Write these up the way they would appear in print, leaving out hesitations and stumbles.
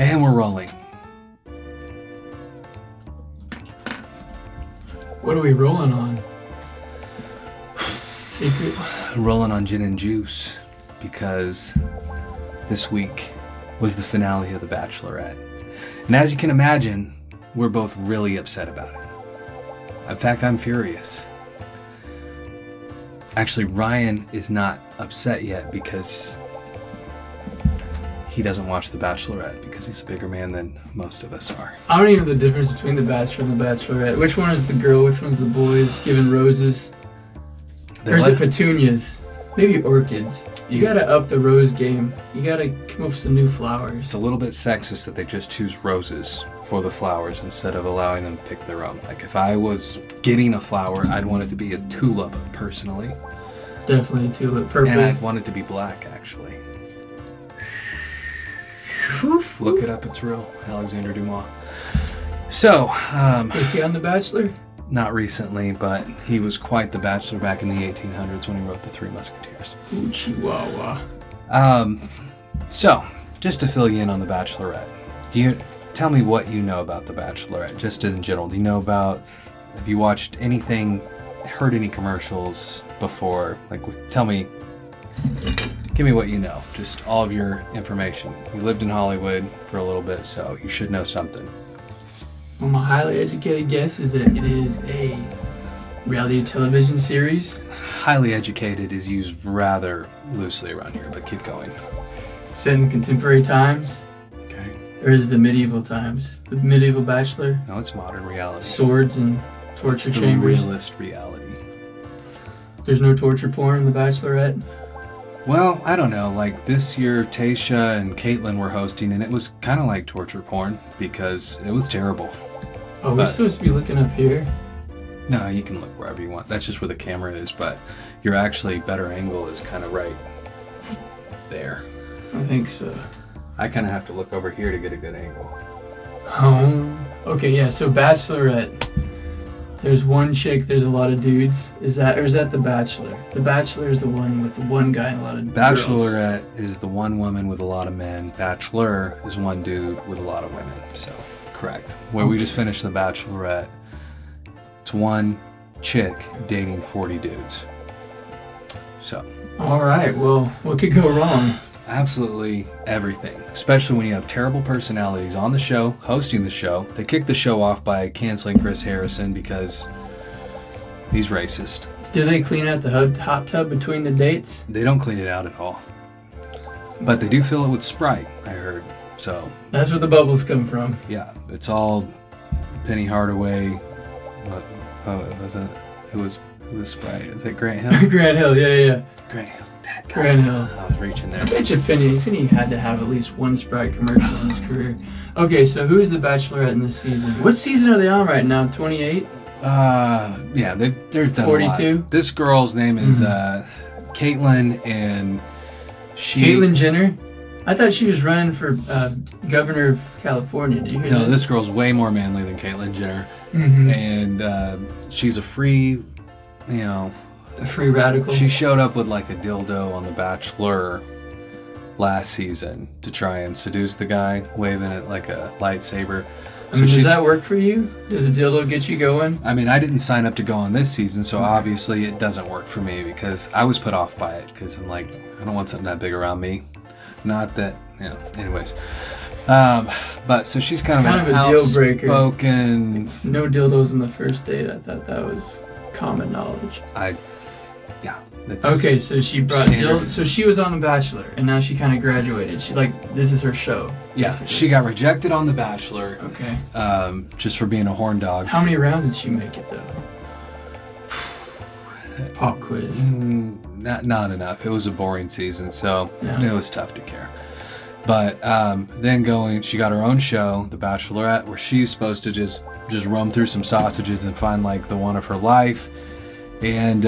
And we're rolling. What are we rolling on? Secret? Rolling on gin and juice because this week was the finale of The Bachelorette. And as you can imagine, we're both really upset about it. In fact, I'm furious. Actually, Ryan is not upset yet because he doesn't watch The Bachelorette because he's a bigger man than most of us are. I don't even know the difference between The Bachelor and The Bachelorette. Which one is the girl? Which one's the boys giving roses? Or is it petunias? Maybe orchids. You gotta up the rose game. You gotta come up with some new flowers. It's a little bit sexist that they just choose roses for the flowers instead of allowing them to pick their own. Like if I was getting a flower, I'd want it to be a tulip personally. Definitely a tulip. Purple. And I'd want it to be black actually. Look it up, it's real. Alexander Dumas. So, was he on The Bachelor? Not recently, but he was quite the bachelor back in the 1800s when he wrote The Three Musketeers. Ooh, Chihuahua. So, just to fill you in on The Bachelorette, tell me what you know about The Bachelorette, just in general. Do you know have you watched anything, heard any commercials before? Like, tell me, give me what you know, just all of your information. You lived in Hollywood for a little bit, so you should know something. Well, my highly educated guess is that it is a reality television series. Highly educated is used rather loosely around here, but keep going. Set in contemporary times? Okay. Or is it the medieval times? The medieval Bachelor? No, it's modern reality. Swords and torture it's chambers? The realist reality. There's no torture porn in The Bachelorette? Well, I don't know. Like this year, Tayshia and Caitlin were hosting, and it was kind of like torture porn because it was terrible. Oh, we're supposed to be looking up here? No, you can look wherever you want. That's just where the camera is, but your actually better angle is kind of right there. I think so. I kind of have to look over here to get a good angle. Okay, yeah, so Bachelorette. There's one chick, there's a lot of dudes. Is that The Bachelor? The Bachelor is the one with the one guy and a lot of Bachelorette girls. is the one woman with a lot of men. Bachelor is one dude with a lot of women. So, correct. Where we just finished The Bachelorette, it's one chick dating 40 dudes. So. All right, well, what could go wrong? Absolutely everything, especially when you have terrible personalities on the show, hosting the show. They kicked the show off by canceling Chris Harrison because he's racist. Do they clean out the hot tub between the dates? They don't clean it out at all. But they do fill it with Sprite, I heard. So that's where the bubbles come from. Yeah, it's all Penny Hardaway. What was it? Who was Sprite? Is it Grant Hill? Grant Hill, yeah. Grant Hill. Grant Hill. I was reaching there. I bet you Penny had to have at least one Sprite commercial in his career. Okay, so who's the Bachelorette in this season? What season are they on right now? 28? Yeah, they've done 42? a lot. This girl's name is Caitlyn, and Caitlyn Jenner? I thought she was running for governor of California. Do you hear this girl's way more manly than Caitlyn Jenner. Mm-hmm. And she's a free, a free radical. She showed up with like a dildo on The Bachelor last season to try and seduce the guy, waving it like a lightsaber. Does that work for you? Does a dildo get you going? I mean, I didn't sign up to go on this season, so obviously it doesn't work for me because I was put off by it because I'm like, I don't want something that big around me. Not that, anyways. But so she's kind of a deal breaker. Outspoken. No dildos on the first date. I thought that was common knowledge. Okay, so she brought so she was on The Bachelor, and now she kind of graduated. She this is her show. Yeah, basically. She got rejected on The Bachelor. Okay. Just for being a horn dog. How many rounds did she make it though? Pop quiz. Not enough. It was a boring season, so it was tough to care. But then she got her own show, The Bachelorette, where she's supposed to just roam through some sausages and find like the one of her life. And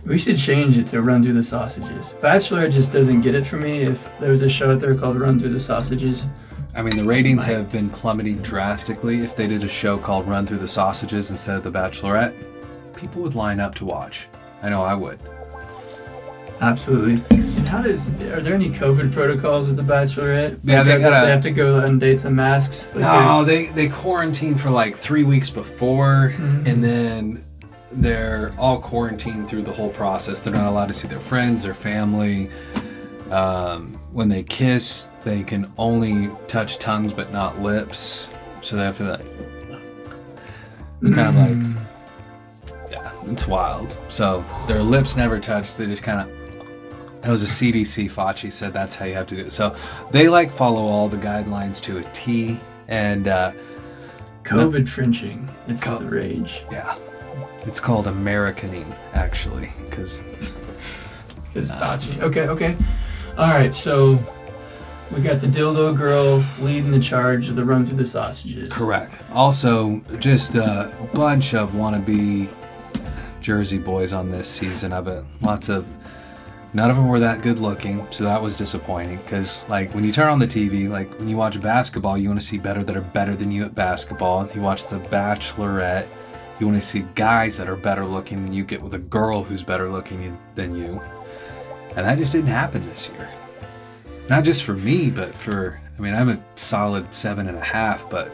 we should change it to Run Through the Sausages. Bachelor just doesn't get it for me. If there was a show out there called Run Through the Sausages. I mean, the ratings have been plummeting drastically. If they did a show called Run Through the Sausages instead of The Bachelorette, people would line up to watch. I know I would. Absolutely. And are there any COVID protocols with the Bachelorette? Yeah, they have to go on dates and masks? No, they quarantine for like 3 weeks before, and then they're all quarantined through the whole process. They're not allowed to see their friends, their family. When they kiss, they can only touch tongues but not lips. So they have to it's kind of like, yeah, it's wild. So their lips never touch. They just kind of, it was a CDC. Fauci said that's how you have to do it. So they like follow all the guidelines to a T. And COVID fringing. It's the rage. Yeah. It's called Americaning, actually, because Fauci. Okay. All right, so we got the dildo girl leading the charge of the run through the sausages. Correct. Also, just a bunch of wannabe Jersey boys on this season of it. None of them were that good looking, so that was disappointing. Because, like, when you turn on the TV, like, when you watch basketball, you want to see that are better than you at basketball. You watch The Bachelorette, you want to see guys that are better looking than you get with a girl who's better looking than you. And that just didn't happen this year. Not just for me, but I'm a solid 7.5, but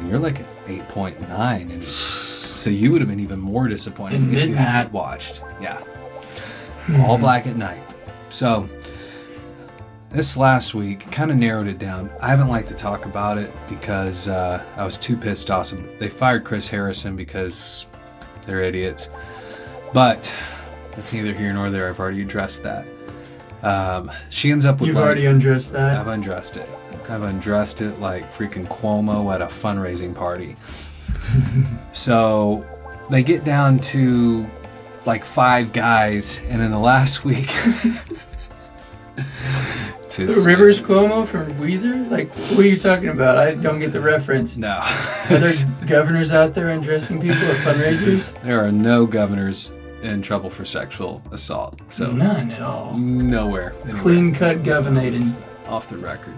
you're like an 8.9. And so you would have been even more disappointed if you had watched. Yeah. All black at night. So this last week kind of narrowed it down. I haven't liked to talk about it because I was too pissed off. They fired Chris Harrison because they're idiots. But that's neither here nor there. I've already addressed that. She ends up with You've already undressed that? I've undressed it. I've undressed it like freaking Cuomo at a fundraising party. So they get down to like 5 guys, and in the last week... Rivers Cuomo from Weezer? Like, what are you talking about? I don't get the reference. No. Are there governors out there undressing people at fundraisers? There are no governors in trouble for sexual assault. So none at all. Nowhere. Clean cut governating. Off the record.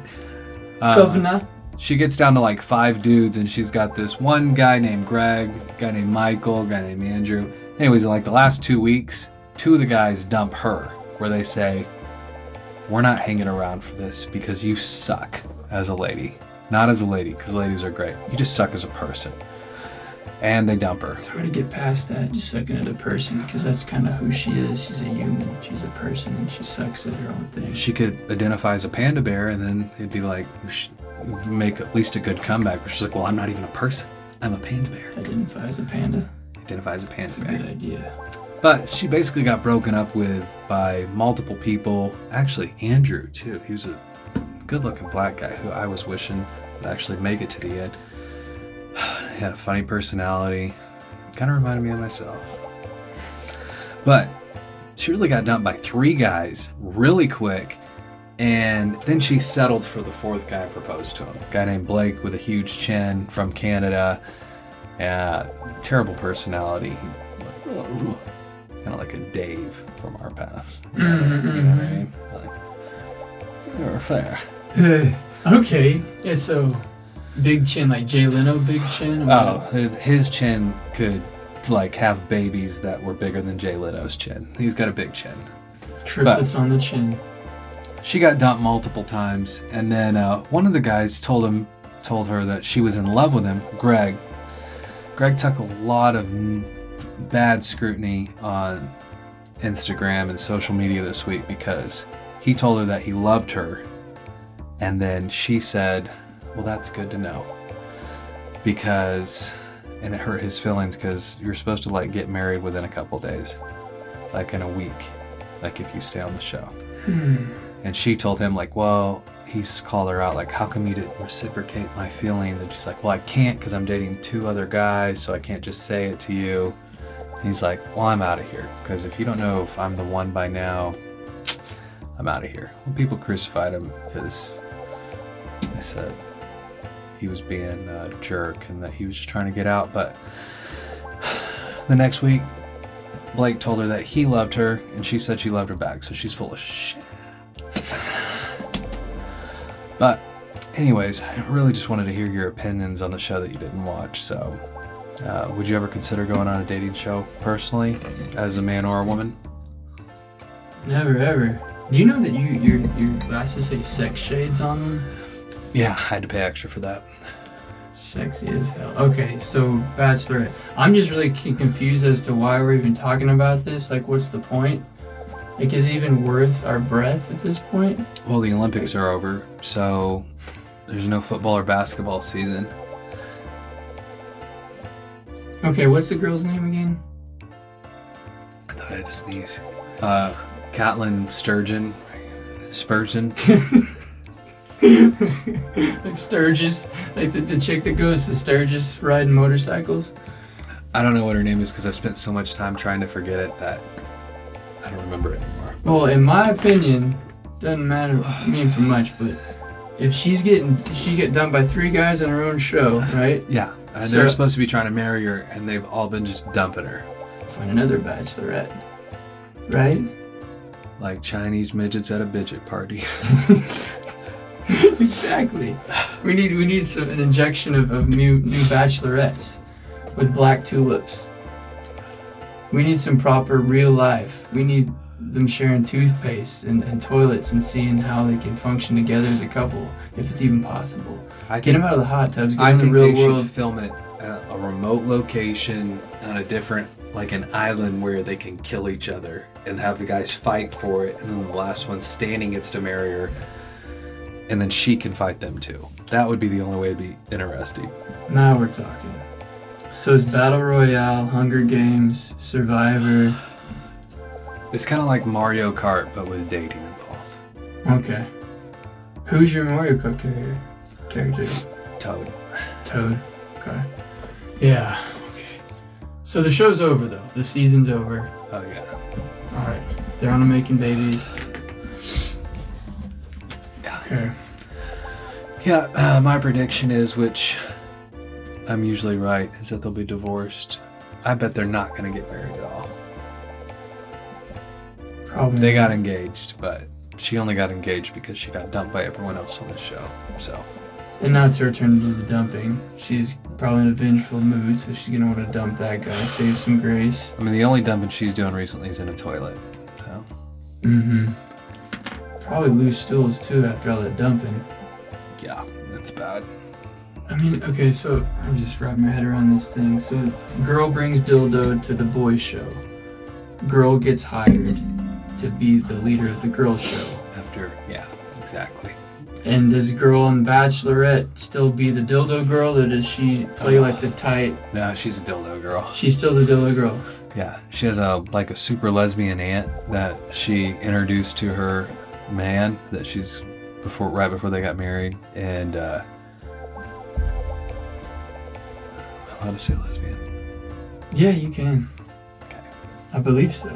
Governor. She gets down to like 5 dudes, and she's got this one guy named Greg, guy named Michael, guy named Andrew. Anyways, in like the last 2 weeks, 2 of the guys dump her, where they say, we're not hanging around for this because you suck as a lady. Not as a lady, because ladies are great. You just suck as a person. And they dump her. It's hard to get past that, just sucking at a person, because that's kind of who she is. She's a human. She's a person, and she sucks at her own thing. She could identify as a panda bear, and then it'd be like, make at least a good comeback. But she's like, well, I'm not even a person. I'm a panda bear. Identify as a panda. Identify as a panda bear. That's a good idea. But she basically got broken up with by multiple people. Actually, Andrew, too. He was a good-looking black guy who I was wishing would actually make it to the end. He had a funny personality. Kind of reminded me of myself. But she really got dumped by 3 guys really quick. And then she settled for the 4th guy and proposed to him. A guy named Blake with a huge chin from Canada. Terrible personality. Kind of like a Dave from our past. You know what I mean? Like, you're fair. Okay. Yeah, so big chin, like Jay Leno big chin? Oh, his chin could like have babies that were bigger than Jay Leno's chin. He's got a big chin. Triplets on the chin. She got dumped multiple times, and then one of the guys told her that she was in love with him, Greg. Greg took a lot of bad scrutiny on Instagram and social media this week because he told her that he loved her, and then she said, well, that's good to know, and it hurt his feelings because you're supposed to like get married within a couple days, like in a week, like if you stay on the show. And she told him like, well, he's called her out like, how come you didn't reciprocate my feelings? And she's like, well, I can't because I'm dating 2 other guys, so I can't just say it to you. And he's like, well, I'm out of here because if you don't know if I'm the one by now, I'm out of here. Well, people crucified him because they said he was being a jerk and that he was just trying to get out. But the next week, Blake told her that he loved her, and she said she loved her back, so she's full of shit. But anyways, I really just wanted to hear your opinions on the show that you didn't watch. So would you ever consider going on a dating show personally as a man or a woman? Never ever. Do you know that your glasses say sex shades on them? Yeah, I had to pay extra for that. Sexy as hell. Okay, so Bachelorette. I'm just really confused as to why we're even talking about this. Like, what's the point? Like, is it even worth our breath at this point? Well, the Olympics are over, so there's no football or basketball season. Okay, what's the girl's name again? I thought I had to sneeze. Catelyn Spurgeon. Like Sturgis, like the chick that goes to Sturgis riding motorcycles. I don't know what her name is because I've spent so much time trying to forget it that I don't remember it anymore. Well, in my opinion, doesn't matter for much, but if she get done by 3 guys on her own show, right? Yeah, they're supposed to be trying to marry her, and they've all been just dumping her. Find another Bachelorette, right? Like Chinese midgets at a midget party. Exactly. We need an injection of new bachelorettes with black tulips. We need some proper real life. We need them sharing toothpaste and toilets and seeing how they can function together as a couple, if it's even possible. Get them out of the hot tubs. Get them in the real world. I think they should film it at a remote location on a different, like an island where they can kill each other and have the guys fight for it, and then the last one standing gets to marry her. And then she can fight them too. That would be the only way to be interesting. Now we're talking. So it's Battle Royale, Hunger Games, Survivor. It's kind of like Mario Kart, but with dating involved. Okay. Who's your Mario Kart character? Toad. Okay. Yeah. Okay. So the show's over though. The season's over. Oh yeah. All right. They're on to making babies. Okay. Yeah, my prediction is, which I'm usually right, is that they'll be divorced. I bet they're not going to get married at all. Probably. They got engaged, but she only got engaged because she got dumped by everyone else on the show. So. And now it's her turn to do the dumping. She's probably in a vengeful mood, so she's going to want to dump that guy, save some grace. I mean, the only dumping she's doing recently is in a toilet. So. Mm-hmm. Probably loose stools too after all that dumping. Yeah, that's bad. I mean, okay, so I just wrapped my head around this thing. So, girl brings dildo to the boys' show. Girl gets hired to be the leader of the girls' show. Yeah, exactly. And does girl on Bachelorette still be the dildo girl, or does she play like the tight? No, she's a dildo girl. She's still the dildo girl. Yeah, she has a super lesbian aunt that she introduced to her man that she's right before they got married, and I'm allowed to say lesbian. Yeah, you can. Okay. I believe so.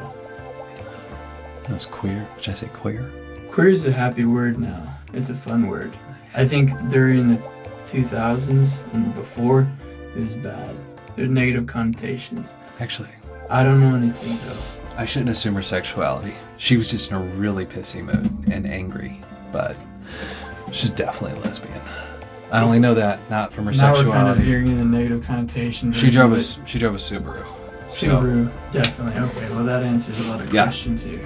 That was queer. Should I say queer? Queer is a happy word now. It's a fun word. Nice. I think during the 2000s and before, it was bad. There's negative connotations. Actually, I don't know anything though. I shouldn't assume her sexuality. She was just in a really pissy mood and angry, but she's definitely a lesbian. I only know that not from her sexuality. Now we're kind of hearing the negative connotations. She drove a Subaru. Subaru, definitely. Okay, well that answers a lot of questions here.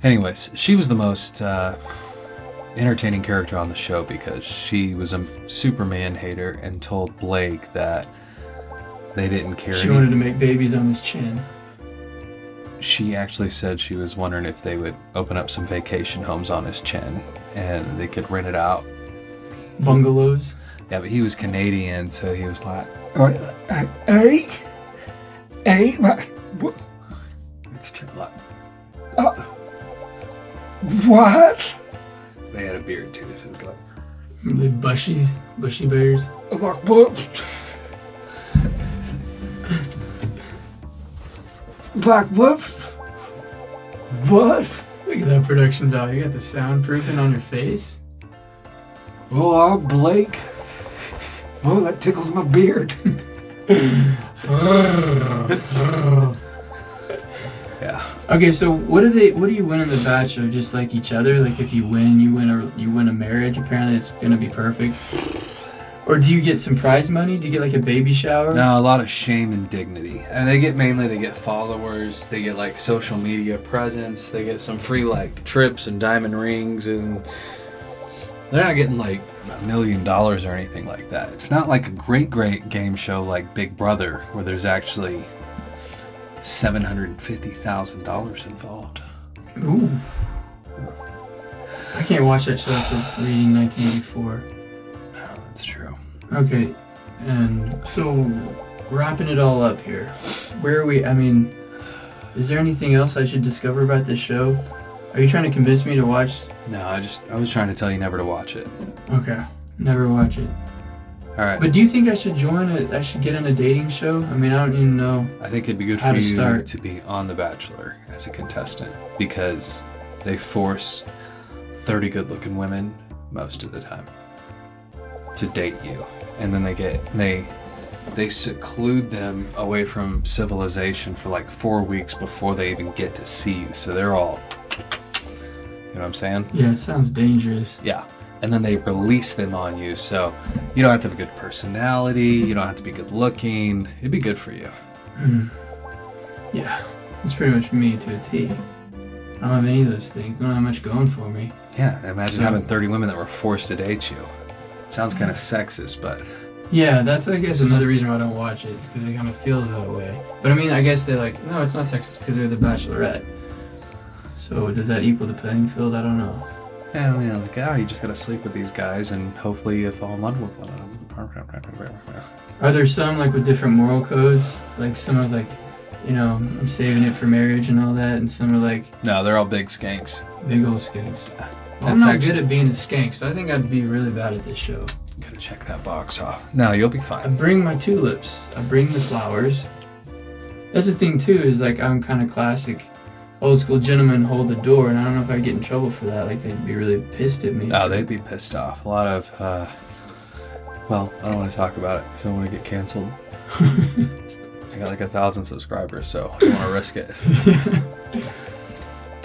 Anyways, she was the most entertaining character on the show because she was a Superman hater and told Blake that they didn't care. She wanted to make babies on his chin. She actually said she was wondering if they would open up some vacation homes on his chin and they could rent it out. Bungalows? Yeah, but he was Canadian, so he was like, Hey, what? It's like, What? They had a beard too, so it was like, The bushy bears? Like what? Like what? What? Look at that production value. You got the soundproofing on your face. Oh, I'm Blake. Oh, that tickles my beard. yeah. Okay, so what do you win in The Bachelor? Just like each other? Like if you win a marriage. Apparently, it's gonna be perfect. Or do you get some prize money? Do you get like a baby shower? No, a lot of shame and dignity. And they get followers, they get like social media presence, they get some free like trips and diamond rings, and they're not getting like $1 million or anything like that. It's not like a great game show like Big Brother where there's actually $750,000 involved. Ooh. I can't watch that show after reading 1984. That's true. Okay, and so wrapping it all up here, where are we? I mean, is there anything else I should discover about this show? Are you trying to convince me to watch? No, I was trying to tell you never to watch it. Okay, never watch it. All right. But do you think I should I should get on a dating show? I mean, I don't even know. I think it'd be good for you to be on The Bachelor as a contestant because they force 30 good-looking women most of the time to date you, and then they seclude them away from civilization for like 4 weeks before they even get to see you. So they're all, you know what I'm saying? Yeah, it sounds dangerous. Yeah. And then they release them on you, so you don't have to have a good personality, you don't have to be good looking. It'd be good for you. Yeah, that's pretty much me to a T. I don't have any of those things. I don't have much going for me. Yeah, imagine having 30 women that were forced to date you. Sounds kind of sexist, but... Yeah, that's, I guess, another reason why I don't watch it, because it kind of feels that way. But I mean, I guess they're like, no, it's not sexist because they're the Bachelorette. So does that equal the playing field? I don't know. Yeah, like, you just gotta sleep with these guys and hopefully you fall in love with one of them. Are there some, like, with different moral codes? Like, some are like, you know, I'm saving it for marriage and all that, and some are like... No, they're all big skanks. Big old skanks. Well, I'm not good at being a skank, so I think I'd be really bad at this show. Gotta check that box off. No, you'll be fine. I bring my tulips. I bring the flowers. That's the thing, too, is, like, I'm kind of classic. Old school gentlemen hold the door, and I don't know if I'd get in trouble for that. Like, they'd be really pissed at me. Oh, they'd be pissed off. A lot of, well, I don't want to talk about it because I don't want to get canceled. I got like 1,000 subscribers, so I don't want to risk it.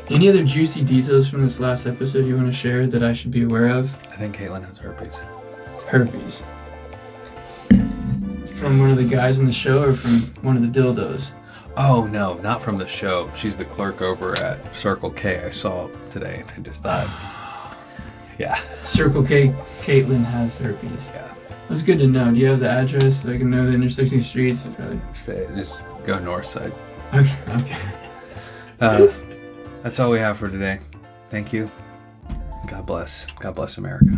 Any other juicy details from this last episode you want to share that I should be aware of? I think Caitlin has herpes. Herpes. From one of the guys on the show or from one of the dildos? Oh, no, not from the show. She's the clerk over at Circle K I saw today, and I just thought, yeah. Circle K, Caitlin has herpes. Yeah. That's good to know. Do you have the address so I can know the intersecting streets? Probably... Just go north side. Okay. That's all we have for today. Thank you. God bless. God bless America.